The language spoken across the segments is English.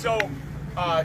So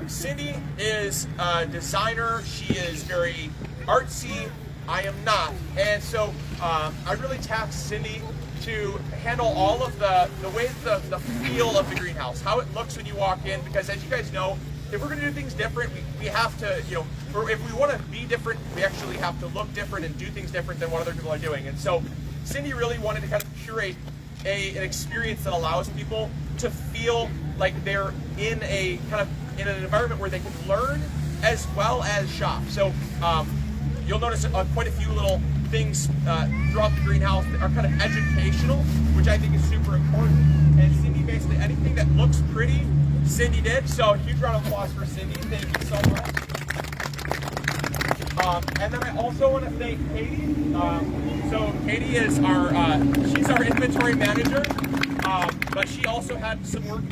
Cindy is a designer. She is very artsy. I am not. And so I really tasked Cindy to handle all of the way the feel of the greenhouse, how it looks when you walk in, because as you guys know, if we're going to do things different, we have to, if we want to be different, we actually have to look different and do things different than what other people are doing. And so Cindy really wanted to kind of curate an experience that allows people to feel like they're in a kind of in an environment where they can learn as well as shop. So you'll notice quite a few little things throughout the greenhouse that are kind of educational, which I think is super important. And Cindy, basically anything that looks pretty, Cindy did. So a huge round of applause for Cindy. Thank you so much. And then I also want to thank Katie. So Katie is she's our inventory manager, but she also had some work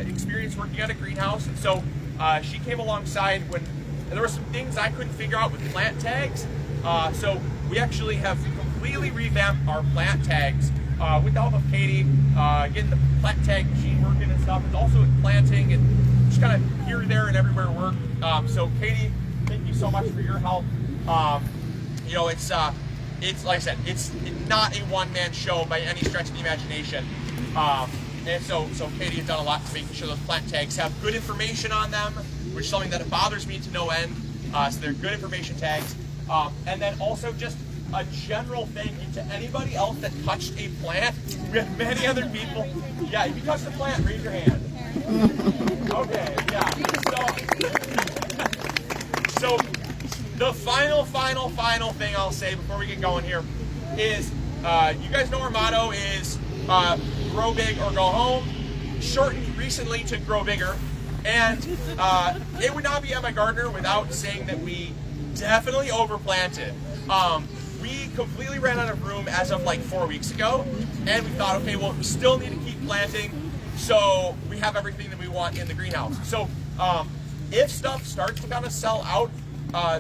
experience working at a greenhouse. And so she came alongside when there were some things I couldn't figure out with plant tags. So we actually have completely revamped our plant tags with the help of Katie, getting the plant tag machine working and stuff. It's also planting and just kind of here, there, and everywhere work. So Katie, thank you so much for your help. It's like I said, it's not a one-man show by any stretch of the imagination. And so Katie has done a lot to make sure those plant tags have good information on them, which is something that bothers me to no end. So they're good information tags. And then also just a general thank you to anybody else that touched a plant. We have many other people. Yeah, if you touched a plant, raise your hand. Okay, yeah. So the final thing I'll say before we get going here is, you guys know our motto is grow big or go home, shortened recently to grow bigger. And it would not be MIGardener without saying that we definitely overplanted. We completely ran out of room as of like 4 weeks ago, and we thought, okay, well, we still need to keep planting, so we have everything that we want in the greenhouse. So if stuff starts to kind of sell out,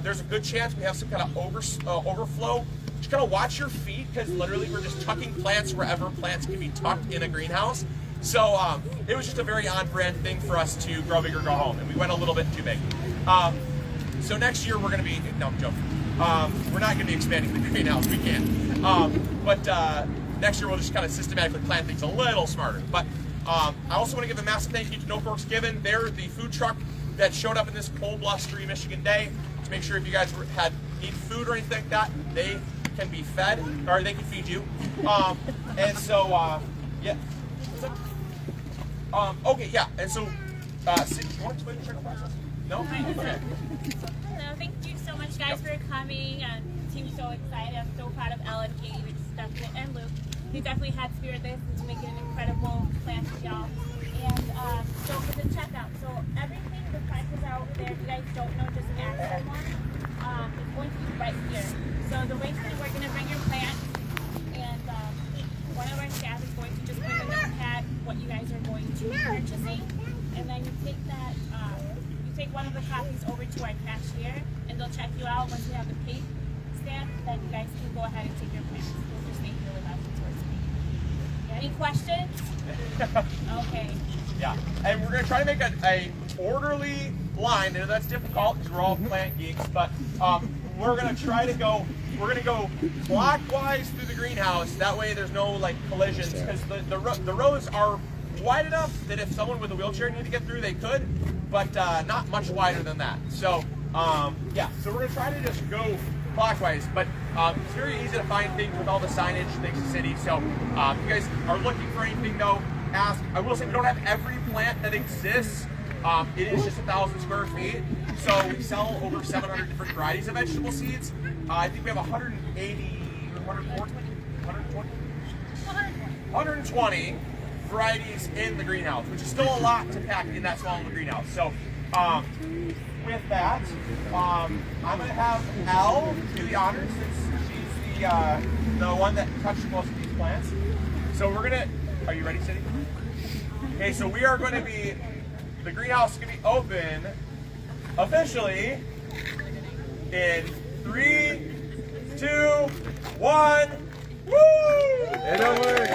there's a good chance we have some kind of overflow. Just kind of watch your feet, because literally we're just tucking plants wherever plants can be tucked in a greenhouse. So it was just a very on-brand thing for us to grow big or go home, and we went a little bit too big. So next year we're going to be, no, I'm joking. We're not going to be expanding the greenhouse, we can't. But next year we'll just kind of systematically plant things a little smarter. But I also want to give a massive thank you to No Forks Given. They're the food truck that showed up in this cold, blustery Michigan day to make sure if you guys need food or anything like that, they can be fed, or they can feed you. And so, yeah. Okay, yeah, and so, Cindy, do you want to explain the trickle process? No? Okay. So thank you so much, guys, for coming. The team's so excited. I'm so proud of Ellen, Katie, and Luke. They definitely had spirit this to make it an incredible plant for y'all. And so for the checkout, so everything, the prices are over there. If you guys don't know, just ask someone. It's going to be right here. So the way that we're going to bring your plants, and one of our staff is going to just bring a notepad what you guys are going to be purchasing, and then you take that, take one of the copies over to our cashier, and they'll check you out. Once you have the pay stamp, then you guys can go ahead and take your plants. We'll just stay here with us towards me. Any questions? Okay. Yeah, and we're going to try to make a orderly line. I know that's difficult because we're all plant geeks, but we're going to try to go, we're going to go clockwise through the greenhouse. That way there's no like collisions, because the rows are wide enough that if someone with a wheelchair needed to get through, they could, but not much wider than that. So yeah, so we're going to try to just go clockwise, but it's very easy to find things with all the signage thanks to City. So if you guys are looking for anything though, ask. I will say we don't have every plant that exists. It is just 1,000 square feet, so we sell over 700 different varieties of vegetable seeds. I think we have 120 varieties in the greenhouse, which is still a lot to pack in that small of a greenhouse. So with that, I'm going to have Elle do the honors, since she's the one that touched most of these plants. So we're going to, are you ready, Cindy? Okay, so we are going to be, the greenhouse is going to be open officially in 3, 2, 1. Woo! It don't work.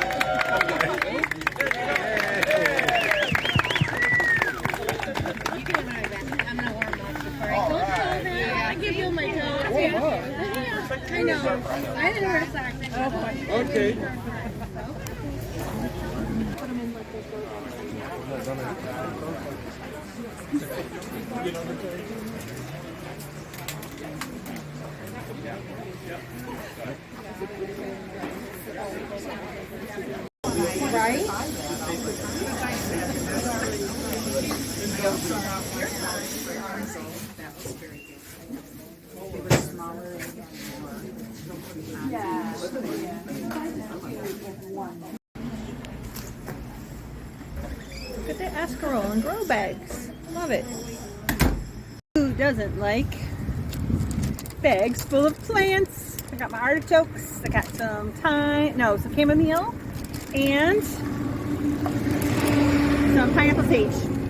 Right? Look at the escarole and grow bags. Love it. Who doesn't like bags full of plants? I got my artichokes. I got some some chamomile and some pineapple sage.